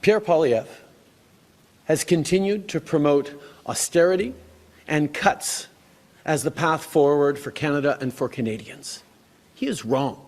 Pierre Poilievre has continued to promote austerity and cuts as the path forward for Canada and for Canadians. He is wrong.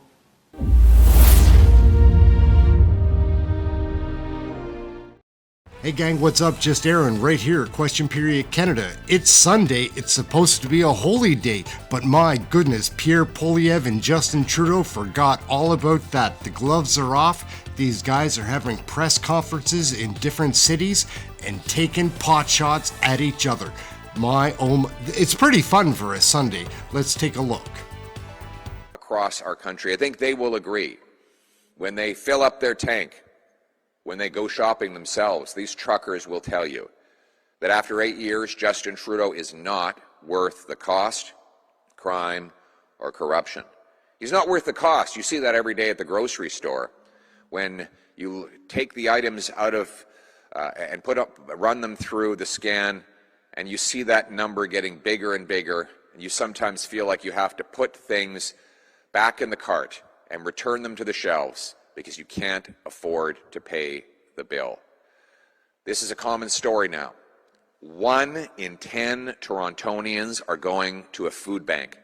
Hey gang, what's up? Just Aaron right here, Question Period Canada. It's Sunday, it's supposed to be a holy day, but my goodness, Pierre Poilievre and Justin Trudeau forgot all about that. The gloves are off, these guys are having press conferences in different cities and taking pot shots at each other. It's pretty fun for a Sunday. Let's take a look. Across our country, I think they will agree, when they fill up their tank, when they go shopping themselves, these truckers will tell you that after 8 years, Justin Trudeau is not worth the cost, crime, or corruption. He's not worth the cost. You see that every day at the grocery store. When you take the items out of and run them through the scan, and you see that number getting bigger and bigger, and you sometimes feel like you have to put things back in the cart and return them to the shelves because you can't afford to pay the bill. This is a common story now. 1 in 10 Torontonians are going to a food bank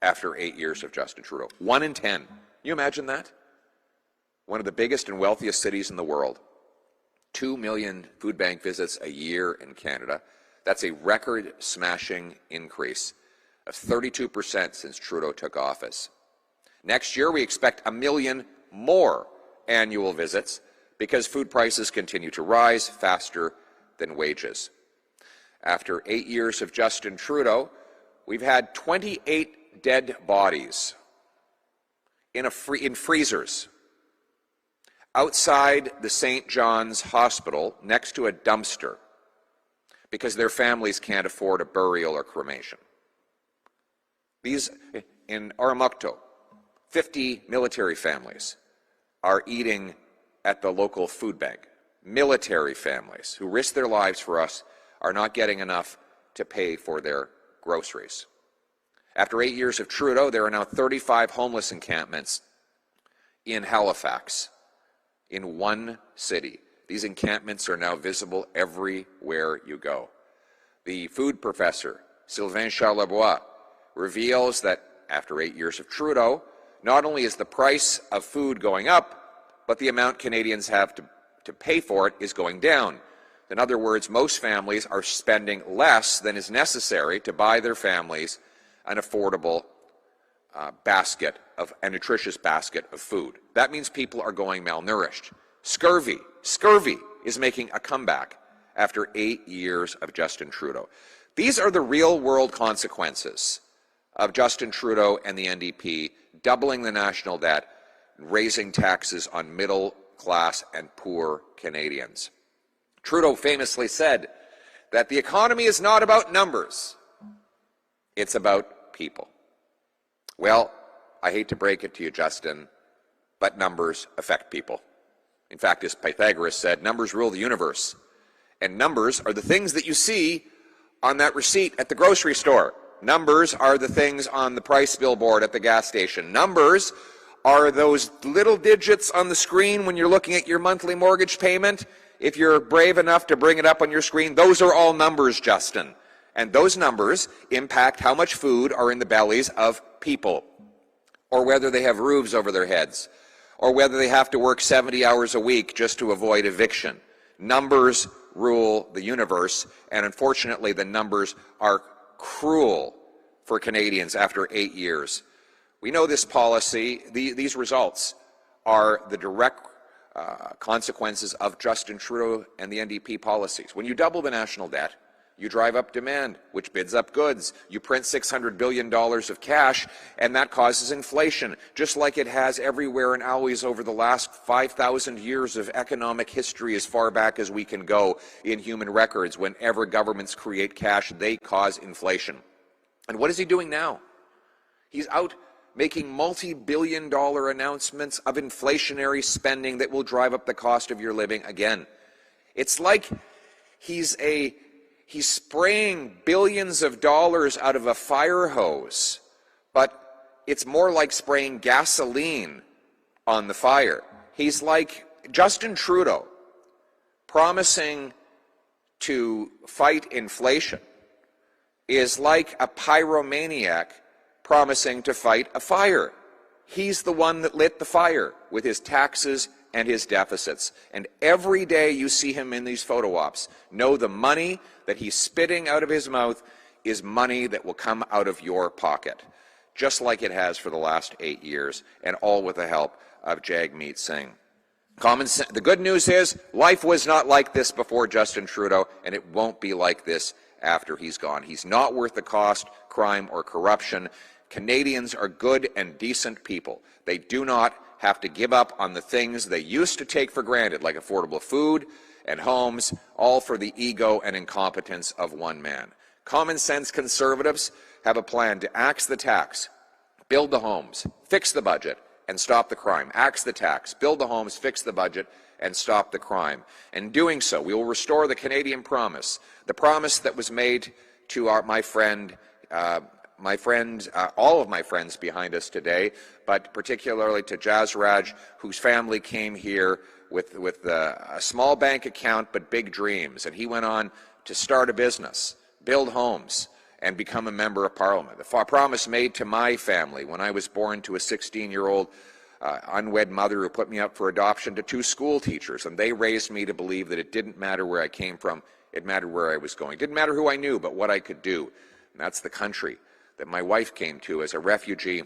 after 8 years of Justin Trudeau. 1 in 10. Can you imagine that? One of the biggest and wealthiest cities in the world. 2 million food bank visits a year in Canada. That's a record-smashing increase of 32% since Trudeau took office. Next year, we expect 1 million more annual visits because food prices continue to rise faster than wages. After 8 years of Justin Trudeau, we've had 28 dead bodies in freezers outside the St. John's Hospital next to a dumpster because their families can't afford a burial or cremation. These in Armukto, 50 military families are eating at the local food bank. Military families who risk their lives for us are not getting enough to pay for their groceries. After 8 years of Trudeau, there are now 35 homeless encampments in Halifax, in one city. These encampments are now visible everywhere you go. The food professor, Sylvain Charlebois, reveals that after 8 years of Trudeau, not only is the price of food going up, but the amount Canadians have to pay for it is going down. In other words, most families are spending less than is necessary to buy their families an affordable a nutritious basket of food. That means people are going malnourished. Scurvy is making a comeback after 8 years of Justin Trudeau. These are the real-world consequences of Justin Trudeau and the NDP doubling the national debt, raising taxes on middle-class and poor Canadians. Trudeau famously said that the economy is not about numbers, it's about people. Well, I hate to break it to you, Justin, but numbers affect people. In fact, as Pythagoras said, numbers rule the universe. And numbers are the things that you see on that receipt at the grocery store. Numbers are the things on the price billboard at the gas station. Numbers are those little digits on the screen when you're looking at your monthly mortgage payment. If you're brave enough to bring it up on your screen, those are all numbers, Justin. And those numbers impact how much food are in the bellies of people, or whether they have roofs over their heads, or whether they have to work 70 hours a week just to avoid eviction. Numbers rule the universe, and unfortunately the numbers are cruel for Canadians after 8 years. We know this policy, these results are the direct consequences of Justin Trudeau and the NDP policies. When you double the national debt, you drive up demand, which bids up goods. You print $600 billion of cash, and that causes inflation, just like it has everywhere and always over the last 5,000 years of economic history as far back as we can go in human records. Whenever governments create cash, they cause inflation. And what is he doing now? He's out making multi-billion-dollar announcements of inflationary spending that will drive up the cost of your living again. It's like he's spraying billions of dollars out of a fire hose, but it's more like spraying gasoline on the fire. He's like Justin Trudeau promising to fight inflation is like a pyromaniac promising to fight a fire. He's the one that lit the fire with his taxes and his deficits. And every day you see him in these photo ops, know the money that he's spitting out of his mouth is money that will come out of your pocket, just like it has for the last 8 years, and all with the help of Jagmeet Singh. The good news is life was not like this before Justin Trudeau, and it won't be like this after he's gone. He's not worth the cost, crime, or corruption. Canadians are good and decent people. They do not have to give up on the things they used to take for granted, like affordable food and homes, all for the ego and incompetence of one man. Common sense Conservatives have a plan to axe the tax, build the homes, fix the budget, and stop the crime. Axe the tax, build the homes, fix the budget, and stop the crime. In doing so, we will restore the Canadian promise, the promise that was made to all of my friends behind us today, but particularly to Jazraj, whose family came here with a small bank account but big dreams, and he went on to start a business, build homes, and become a member of Parliament. The promise made to my family when I was born to a 16-year-old unwed mother who put me up for adoption to 2 school teachers, and they raised me to believe that it didn't matter where I came from, it mattered where I was going. It didn't matter who I knew, but what I could do. And that's the country that my wife came to as a refugee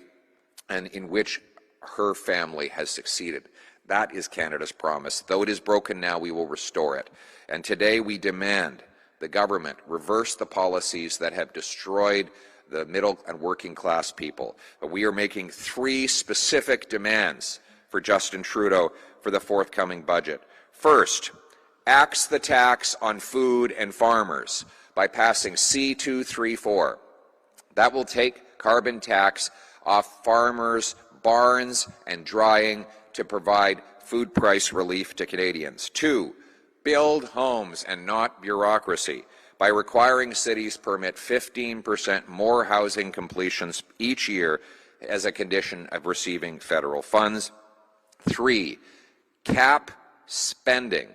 and in which her family has succeeded. That is Canada's promise. Though it is broken now, we will restore it. And today we demand the government reverse the policies that have destroyed the middle and working class people. But we are making 3 specific demands for Justin Trudeau for the forthcoming budget. First, axe the tax on food and farmers by passing C-234. That will take carbon tax off farmers' barns and drying to provide food price relief to Canadians. 2, build homes and not bureaucracy by requiring cities permit 15% more housing completions each year as a condition of receiving federal funds. 3, cap spending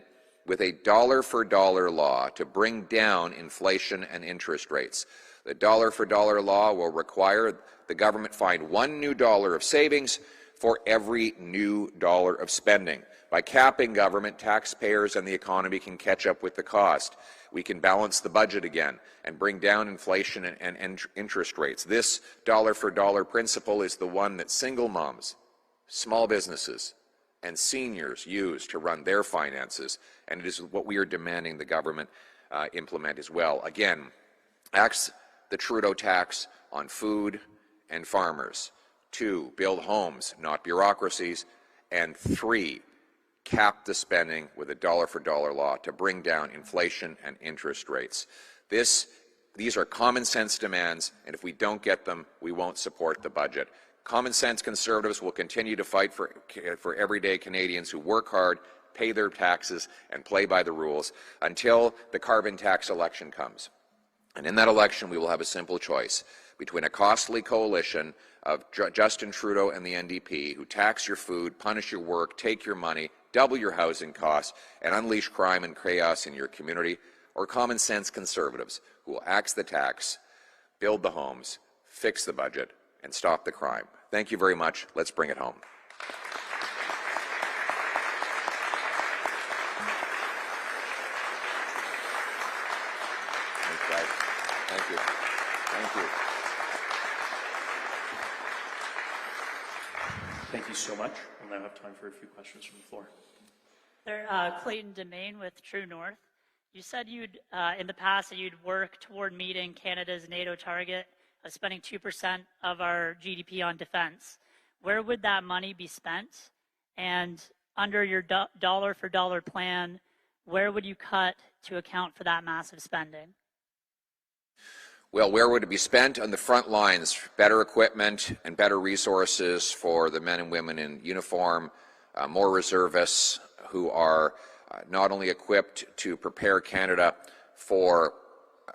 with a dollar-for-dollar law to bring down inflation and interest rates. The dollar-for-dollar law will require the government find $1 new of savings for every new dollar of spending. By capping government, taxpayers and the economy can catch up with the cost. We can balance the budget again and bring down inflation and interest rates. This dollar-for-dollar principle is the one that single moms, small businesses, and seniors use to run their finances, and it is what we are demanding the government implement as well. Again, axe the Trudeau tax on food and farmers. 2, build homes, not bureaucracies. And 3, cap the spending with a dollar-for-dollar law to bring down inflation and interest rates. These are common sense demands, and if we don't get them, we won't support the budget. Common sense Conservatives will continue to fight for everyday Canadians who work hard, pay their taxes, and play by the rules until the carbon tax election comes. And in that election, we will have a simple choice between a costly coalition of Justin Trudeau and the NDP, who tax your food, punish your work, take your money, double your housing costs, and unleash crime and chaos in your community, or common sense Conservatives who will axe the tax, build the homes, fix the budget, and stop the crime. Thank you very much. Let's bring it home. Thanks, guys. Thank you. Thank you. Thank you so much. We'll now have time for a few questions from the floor. Clayton Demain with True North. You said you'd, in the past, that you'd work toward meeting Canada's NATO target of spending 2% of our GDP on defense. Where would that money be spent? And under your dollar-for-dollar plan, where would you cut to account for that massive spending? Well, where would it be spent? On the front lines, better equipment and better resources for the men and women in uniform, more reservists who are not only equipped to prepare Canada for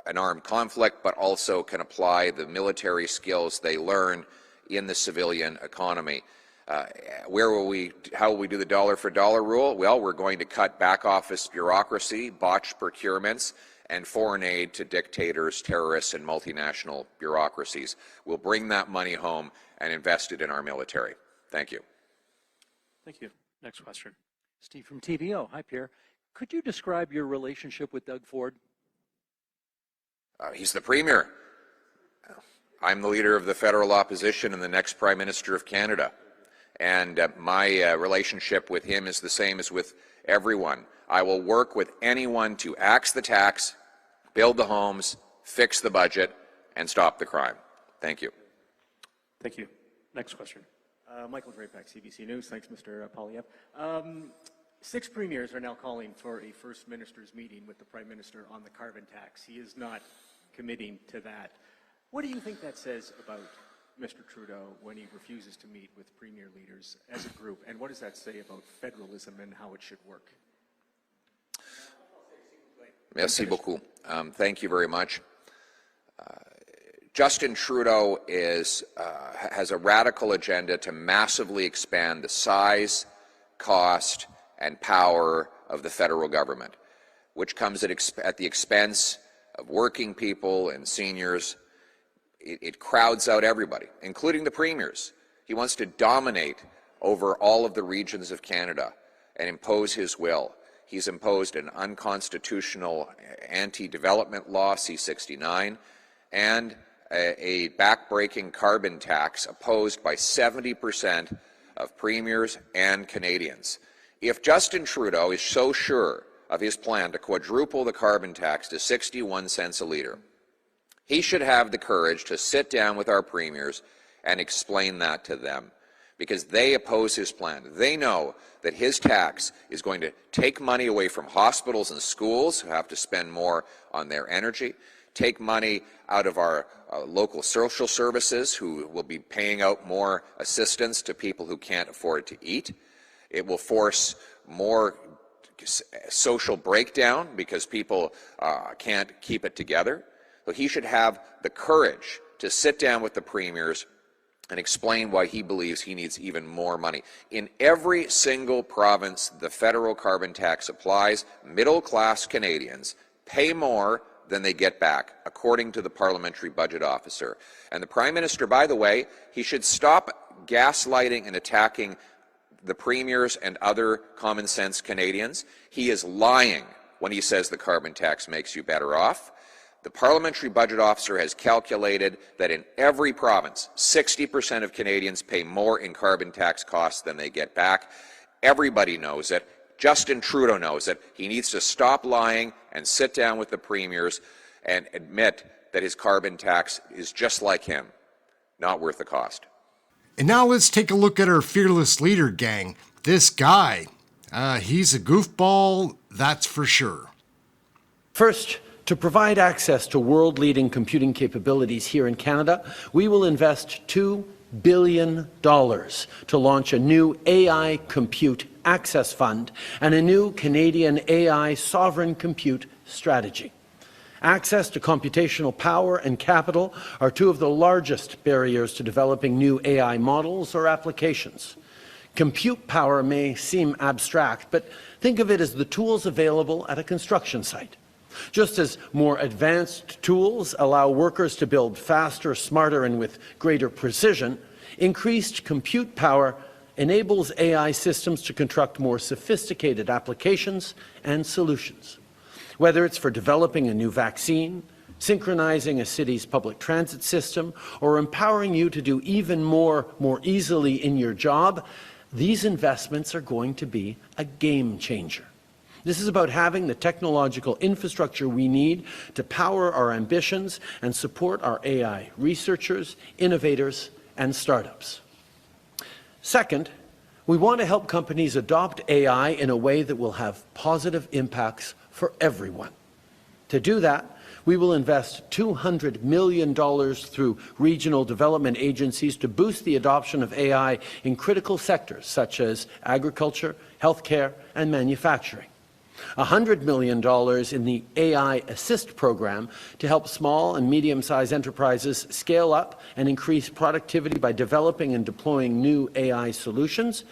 an armed conflict, but also can apply the military skills they learn in the civilian economy. How will we do the dollar for dollar rule? Well, we're going to cut back office bureaucracy, botched procurements, and foreign aid to dictators, terrorists, and multinational bureaucracies. We'll bring that money home and invest it in our military. Thank you. Thank you. Next question. Steve from TVO. Hi, Pierre. Could you describe your relationship with Doug Ford? He's the Premier. I'm the leader of the federal opposition and the next Prime Minister of Canada. And my relationship with him is the same as with everyone. I will work with anyone to axe the tax, build the homes, fix the budget, and stop the crime. Thank you. Thank you. Next question. Michael Drapac, CBC News. Thanks, Mr. Poilievre. 6 premiers are now calling for a First Minister's meeting with the Prime Minister on the carbon tax. He is not committing to that. What do you think that says about Mr. Trudeau when he refuses to meet with premier leaders as a group? And what does that say about federalism and how it should work? Merci beaucoup. Thank you very much. Justin Trudeau has a radical agenda to massively expand the size, cost, and power of the federal government, which comes at the expense of working people and seniors. It crowds out everybody, including the premiers. He wants to dominate over all of the regions of Canada and impose his will. He's imposed an unconstitutional anti-development law, C-69, and a back-breaking carbon tax opposed by 70% of premiers and Canadians. If Justin Trudeau is so sure of his plan to quadruple the carbon tax to 61 cents a litre, he should have the courage to sit down with our premiers and explain that to them, because they oppose his plan. They know that his tax is going to take money away from hospitals and schools, who have to spend more on their energy, take money out of our local social services, who will be paying out more assistance to people who can't afford to eat. It will force more social breakdown because people can't keep it together. So he should have the courage to sit down with the premiers and explain why he believes he needs even more money. In every single province the federal carbon tax applies, middle-class Canadians pay more than they get back, according to the Parliamentary Budget Officer. And the Prime Minister, by the way, he should stop gaslighting and attacking the premiers and other common-sense Canadians. He is lying when he says the carbon tax makes you better off. The Parliamentary Budget Officer has calculated that in every province, 60% of Canadians pay more in carbon tax costs than they get back. Everybody knows it. Justin Trudeau knows it. He needs to stop lying and sit down with the premiers and admit that his carbon tax is just like him, not worth the cost. And now let's take a look at our fearless leader, gang. This guy, he's a goofball, that's for sure. First, to provide access to world-leading computing capabilities here in Canada, we will invest $2 billion to launch a new AI Compute Access Fund and a new Canadian AI Sovereign Compute Strategy. Access to computational power and capital are two of the largest barriers to developing new AI models or applications. Compute power may seem abstract, but think of it as the tools available at a construction site. Just as more advanced tools allow workers to build faster, smarter, and with greater precision, increased compute power enables AI systems to construct more sophisticated applications and solutions. Whether it's for developing a new vaccine, synchronizing a city's public transit system, or empowering you to do even more easily in your job, these investments are going to be a game changer. This is about having the technological infrastructure we need to power our ambitions and support our AI researchers, innovators, and startups. Second, we want to help companies adopt AI in a way that will have positive impacts for everyone. To do that, we will invest $200 million through regional development agencies to boost the adoption of AI in critical sectors such as agriculture, healthcare, and manufacturing. $100 million in the AI Assist program to help small and medium-sized enterprises scale up and increase productivity by developing and deploying new AI solutions,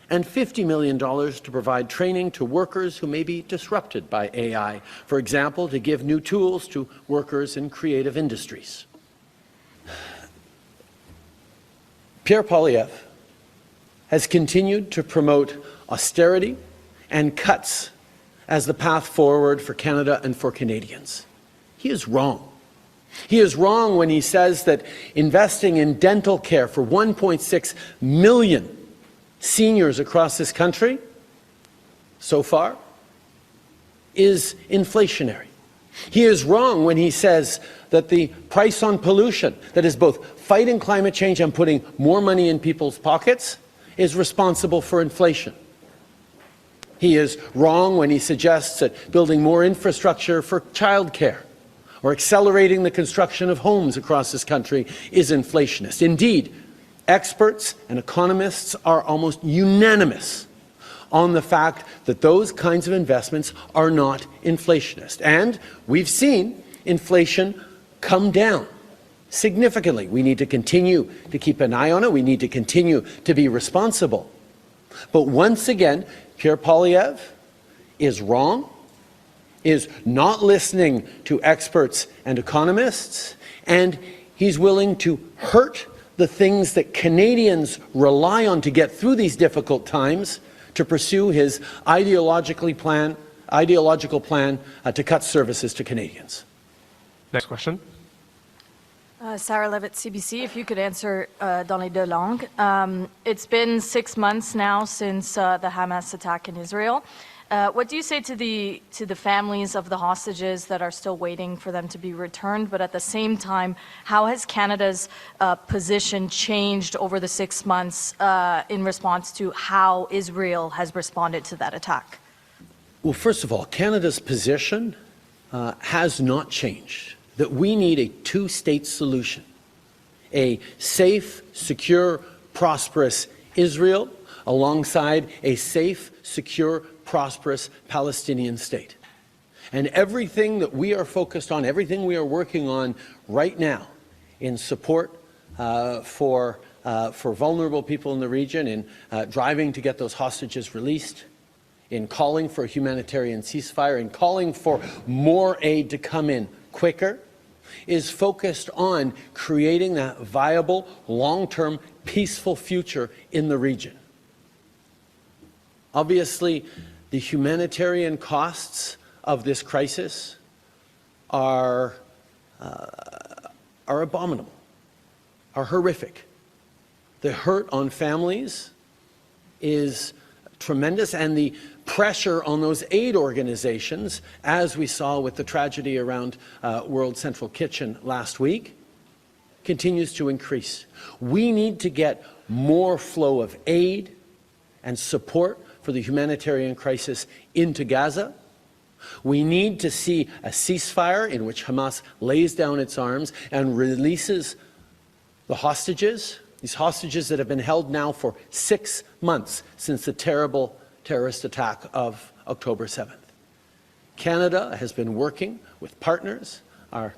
and $50 million to provide training to workers who may be disrupted by AI, for example, to give new tools to workers in creative industries. Pierre Poilievre has continued to promote austerity and cuts as the path forward for Canada and for Canadians. He is wrong. He is wrong when he says that investing in dental care for 1.6 million seniors across this country so far is inflationary. He is wrong when he says that the price on pollution, that is both fighting climate change and putting more money in people's pockets, is responsible for inflation. He is wrong when he suggests that building more infrastructure for childcare or accelerating the construction of homes across this country is inflationist. Indeed, experts and economists are almost unanimous on the fact that those kinds of investments are not inflationist. And we've seen inflation come down significantly. We need to continue to keep an eye on it. We need to continue to be responsible. But once again, Pierre Poilievre is wrong, is not listening to experts and economists, and he's willing to hurt the things that Canadians rely on to get through these difficult times to pursue his ideological plan to cut services to Canadians. Next question. Sarah Levitt, CBC, if you could answer dans les deux langues. It's been 6 months now since the Hamas attack in Israel. What do you say to the families of the hostages that are still waiting for them to be returned? But at the same time, how has Canada's position changed over the 6 months in response to how Israel has responded to that attack? Well, first of all, Canada's position has not changed. That we need a two-state solution, a safe, secure, prosperous Israel alongside a safe, secure, prosperous Palestinian state. And everything that we are focused on, everything we are working on right now in support for vulnerable people in the region, in driving to get those hostages released, in calling for a humanitarian ceasefire, in calling for more aid to come in quicker, is focused on creating that viable, long-term, peaceful future in the region. Obviously, the humanitarian costs of this crisis are abominable, are horrific. The hurt on families is tremendous, and the pressure on those aid organizations, as we saw with the tragedy around World Central Kitchen last week, continues to increase. We need to get more flow of aid and support for the humanitarian crisis into Gaza. We need to see a ceasefire in which Hamas lays down its arms and releases the hostages, these hostages that have been held now for 6 months since the terrible terrorist attack of October 7th. Canada has been working with partners. Our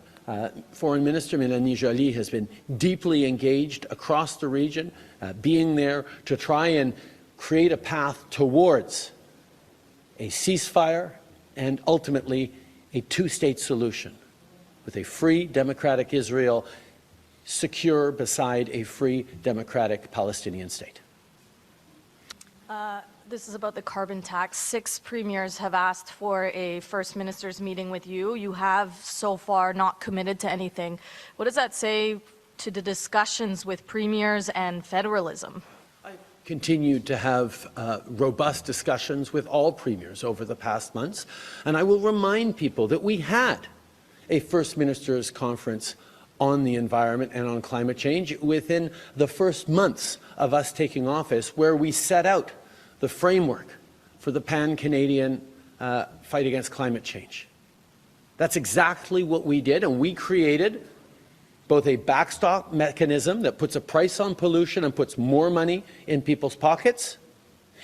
Foreign Minister, Mélanie Joly, has been deeply engaged across the region, being there to try and create a path towards a ceasefire and ultimately a two-state solution with a free, democratic Israel secure beside a free, democratic Palestinian state. This is about the carbon tax. 6 premiers have asked for a First Minister's meeting with you. You have so far not committed to anything. What does that say to the discussions with premiers and federalism? I continued to have robust discussions with all premiers over the past months, and I will remind people that we had a First Minister's conference on the environment and on climate change within the first months of us taking office, where we set out the framework for the pan-Canadian fight against climate change. That's exactly what we did, and we created both a backstop mechanism that puts a price on pollution and puts more money in people's pockets,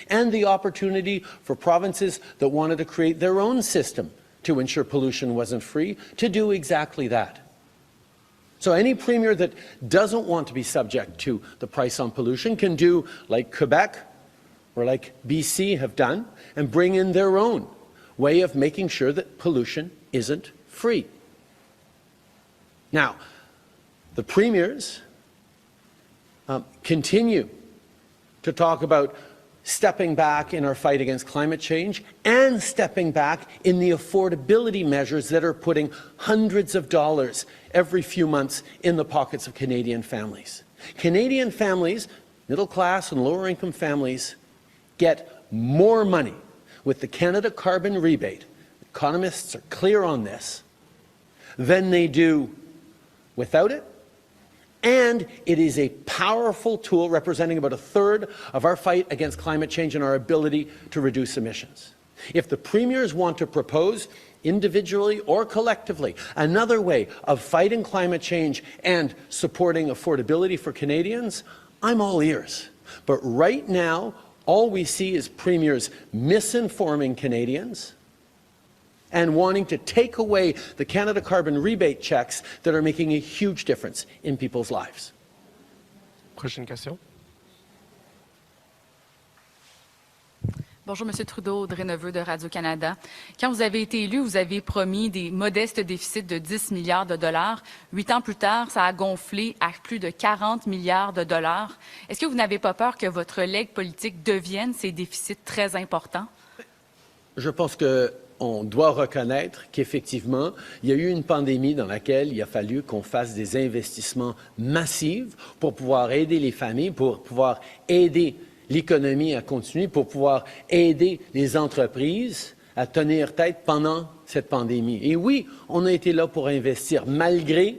and the opportunity for provinces that wanted to create their own system to ensure pollution wasn't free to do exactly that. So any premier that doesn't want to be subject to the price on pollution can do like Quebec or like BC have done and bring in their own way of making sure that pollution isn't free. Now, the premiers continue to talk about stepping back in our fight against climate change and stepping back in the affordability measures that are putting hundreds of dollars every few months in the pockets of Canadian families. Canadian families, middle class and lower income families, get more money with the Canada carbon rebate. Economists are clear on this, than they do without it. And it is a powerful tool representing about a third of our fight against climate change and our ability to reduce emissions. If the premiers want to propose, individually or collectively, another way of fighting climate change and supporting affordability for Canadians, I'm all ears. But right now, all we see is premiers misinforming Canadians and wanting to take away the Canada carbon rebate checks that are making a huge difference in people's lives. Prochaine question. Bonjour, M. Trudeau, Audrey Neveu de Radio-Canada. Quand vous avez été élu, vous avez promis des modestes déficits de 10 milliards de dollars. 8 ans plus tard, ça a gonflé à plus de 40 milliards de dollars. Est-ce que vous n'avez pas peur que votre legs politique devienne ces déficits très importants? Je pense qu'on doit reconnaître qu'effectivement, il y a eu une pandémie dans laquelle il a fallu qu'on fasse des investissements massifs pour pouvoir aider les familles, pour pouvoir aider l'économie à continuer, pour pouvoir aider les entreprises à tenir tête pendant cette pandémie. Et oui, on a été là pour investir malgré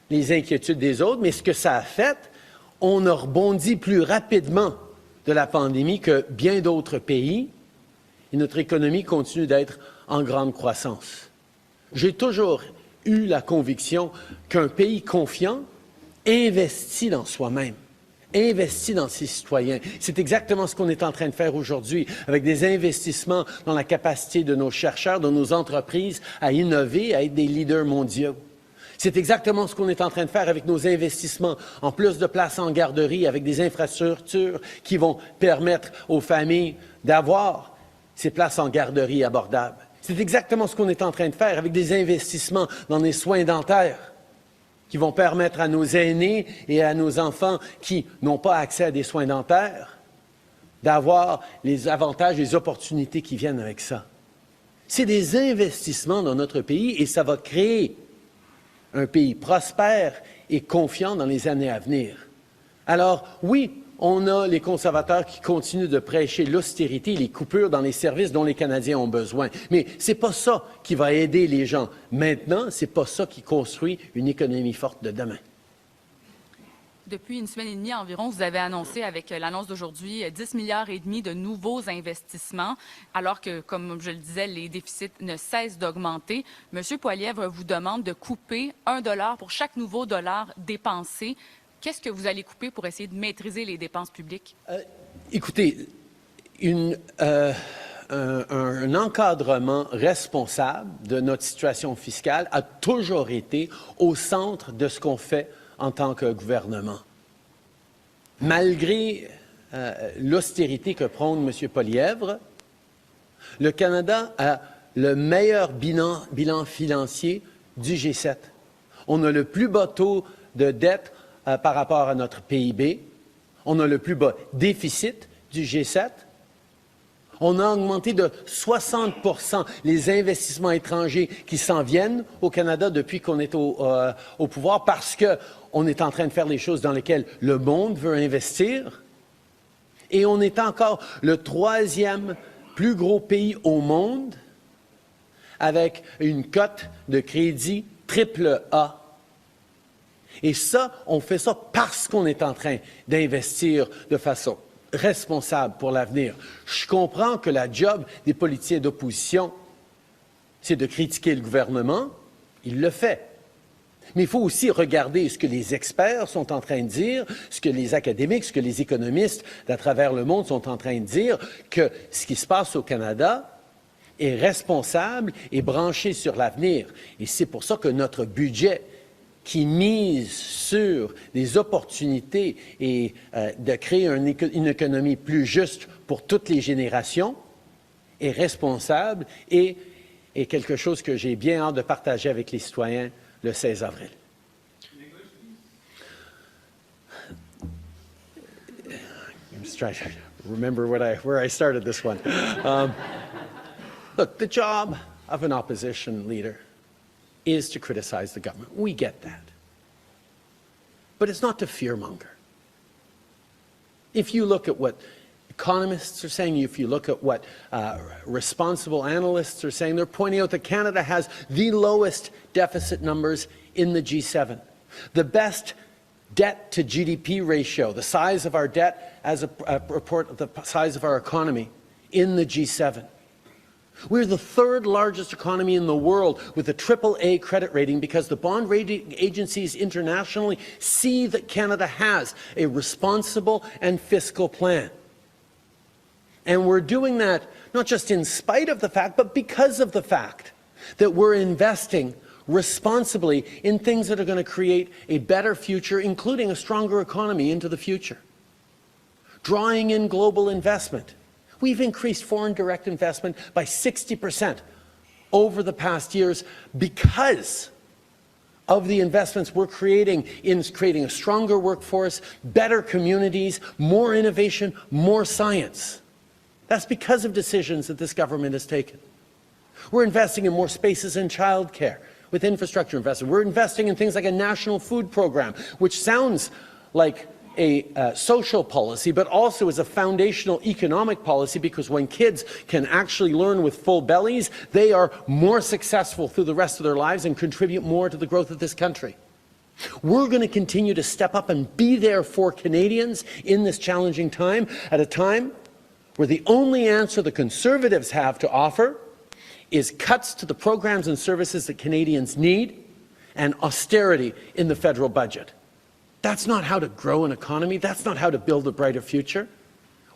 les inquiétudes des autres, mais ce que ça a fait, on a rebondi plus rapidement de la pandémie que bien d'autres pays et notre économie continue d'être en grande croissance. J'ai toujours eu la conviction qu'un pays confiant investit dans soi-même, investit dans ses citoyens. C'est exactement ce qu'on est en train de faire aujourd'hui avec des investissements dans la capacité de nos chercheurs, de nos entreprises à innover, à être des leaders mondiaux. C'est exactement ce qu'on est en train de faire avec nos investissements en plus de places en garderie, avec des infrastructures qui vont permettre aux familles d'avoir ces places en garderie abordables. C'est exactement ce qu'on est en train de faire avec des investissements dans les soins dentaires qui vont permettre à nos aînés et à nos enfants qui n'ont pas accès à des soins dentaires d'avoir les avantages, les opportunités qui viennent avec ça. C'est des investissements dans notre pays et ça va créer un pays prospère et confiant dans les années à venir. Alors, oui, on a les conservateurs qui continuent de prêcher l'austérité, les coupures dans les services dont les Canadiens ont besoin. Mais ce n'est pas ça qui va aider les gens maintenant, ce n'est pas ça qui construit une économie forte de demain. Depuis une semaine et demie environ, vous avez annoncé avec l'annonce d'aujourd'hui 10 milliards et demi de nouveaux investissements, alors que, comme je le disais, les déficits ne cessent d'augmenter. M. Poilievre vous demande de couper $1 pour chaque nouveau dollar dépensé. Qu'est-ce que vous allez couper pour essayer de maîtriser les dépenses publiques? Écoutez, un encadrement responsable de notre situation fiscale a toujours été au centre de ce qu'on fait en tant que gouvernement. Malgré l'austérité que prône M. Poilievre, le Canada a le meilleur bilan financier du G7. On a le plus bas taux de dette par rapport à notre PIB. On a le plus bas déficit du G7. On a augmenté de 60% les investissements étrangers qui s'en viennent au Canada depuis qu'on est au pouvoir parce qu'on est en train de faire les choses dans lesquelles le monde veut investir. Et on est encore le 3e plus gros pays au monde avec une cote de crédit AAA. Et ça, on fait ça parce qu'on est en train d'investir de façon responsable pour l'avenir. Je comprends que la job des politiciens d'opposition, c'est de critiquer le gouvernement. Il le fait. Mais il faut aussi regarder ce que les experts sont en train de dire, ce que les académiques, ce que les économistes d'à travers le monde sont en train de dire, que ce qui se passe au Canada est responsable et branché sur l'avenir. Et c'est pour ça que notre budget, qui mise sur des opportunités et de créer une économie plus juste pour toutes les générations, est responsable et est quelque chose que j'ai bien hâte de partager avec les citoyens le 16 avril. I'm just trying to remember where I started this one. Look, the job of an opposition leader is to criticize the government. We get that. But it's not to fearmonger. If you look at what economists are saying, if you look at what responsible analysts are saying, they're pointing out that Canada has the lowest deficit numbers in the G7. The best debt to GDP ratio, the size of our debt as a report of the size of our economy in the G7. We're the third largest economy in the world with a AAA credit rating because the bond rating agencies internationally see that Canada has a responsible and fiscal plan. And we're doing that not just in spite of the fact, but because of the fact that we're investing responsibly in things that are going to create a better future, including a stronger economy into the future. Drawing in global investment. We've increased foreign direct investment by 60% over the past years because of the investments we're creating in creating a stronger workforce, better communities, more innovation, more science. That's because of decisions that this government has taken. We're investing in more spaces in childcare with infrastructure investment. We're investing in things like a national food program, which sounds like a social policy, but also is a foundational economic policy because when kids can actually learn with full bellies, they are more successful through the rest of their lives and contribute more to the growth of this country. We're going to continue to step up and be there for Canadians in this challenging time, at a time where the only answer the Conservatives have to offer is cuts to the programs and services that Canadians need and austerity in the federal budget. That's not how to grow an economy. That's not how to build a brighter future.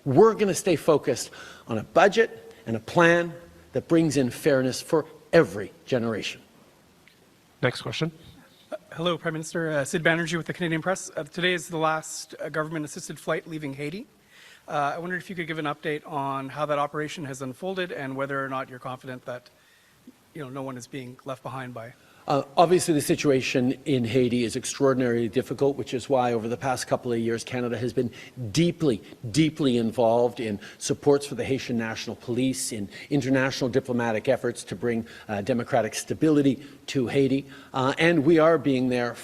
We're going to stay focused on a budget and a plan that brings in fairness for every generation. Next question. Hello, Prime Minister. Sid Banerjee with the Canadian Press. Today is the last government-assisted flight leaving Haiti. I wondered if you could give an update on how that operation has unfolded and whether or not you're confident that no one is being left behind by. Obviously, the situation in Haiti is extraordinarily difficult, which is why over the past couple of years, Canada has been deeply, deeply involved in supports for the Haitian National Police, in international diplomatic efforts to bring democratic stability to Haiti. And we are there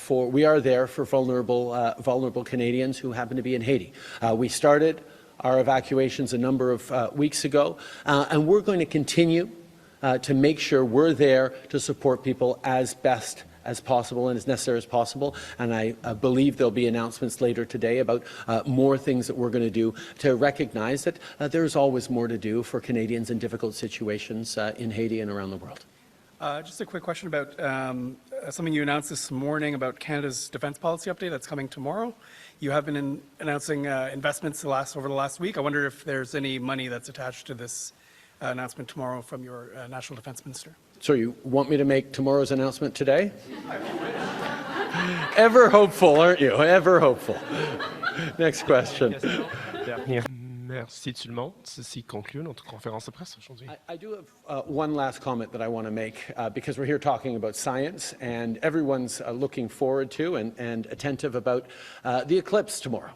for vulnerable Canadians who happen to be in Haiti. We started our evacuations a number of weeks ago, and we're going to continue to make sure we're there to support people as best as possible and as necessary as possible. And I believe there'll be announcements later today about more things that we're going to do to recognize that there's always more to do for Canadians in difficult situations in Haiti and around the world. Just a quick question about something you announced this morning about Canada's defence policy update that's coming tomorrow. You have been announcing investments over the last week. I wonder if there's any money that's attached to this announcement tomorrow from your National Defence Minister. So you want me to make tomorrow's announcement today? Ever hopeful, aren't you? Ever hopeful. Next question. Merci tout le monde. Ceci conclut notre conférence de presse aujourd'hui. I do have one last comment that I want to make because we're here talking about science and everyone's looking forward to and attentive about the eclipse tomorrow.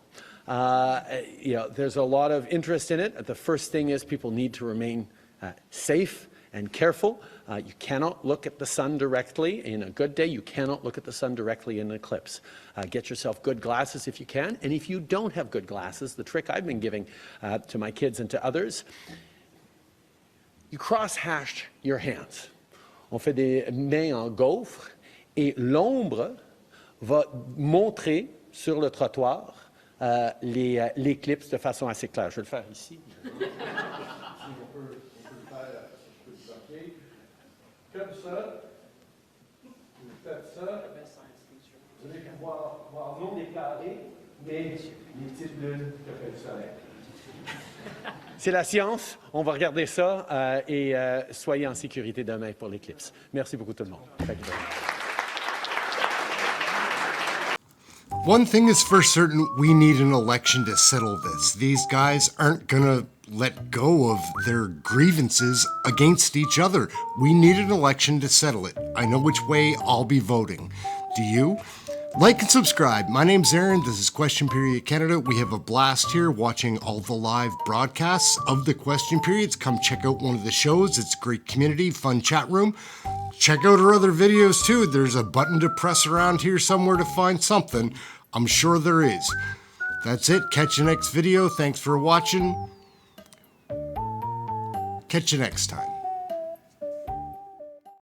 There's a lot of interest in it. The first thing is people need to remain safe and careful. You cannot look at the sun directly. In a good day, you cannot look at the sun directly in an eclipse. Get yourself good glasses if you can. And if you don't have good glasses, the trick I've been giving to my kids and to others, you cross-hash your hands. On fait des mains en gaufre et l'ombre va montrer sur le trottoir l'éclipse de façon assez claire. Je vais le faire ici. Comme ça, vous faites ça. Vous allez voir non déclaré, mais les petites lunes que fait le soleil. C'est la science, on va regarder ça et soyez en sécurité demain pour l'éclipse. Merci beaucoup tout le monde. Thank you very much. One thing is for certain, we need an election to settle this. These guys aren't gonna let go of their grievances against each other. We need an election to settle it. I know which way I'll be voting. Do you? Like and subscribe. My name's Aaron. This is Question Period Canada. We have a blast here watching all the live broadcasts of the Question Periods. Come check out one of the shows. It's a great community, fun chat room. Check out our other videos too. There's a button to press around here somewhere to find something. I'm sure there is. That's it. Catch you next video. Thanks for watching. Catch you next time.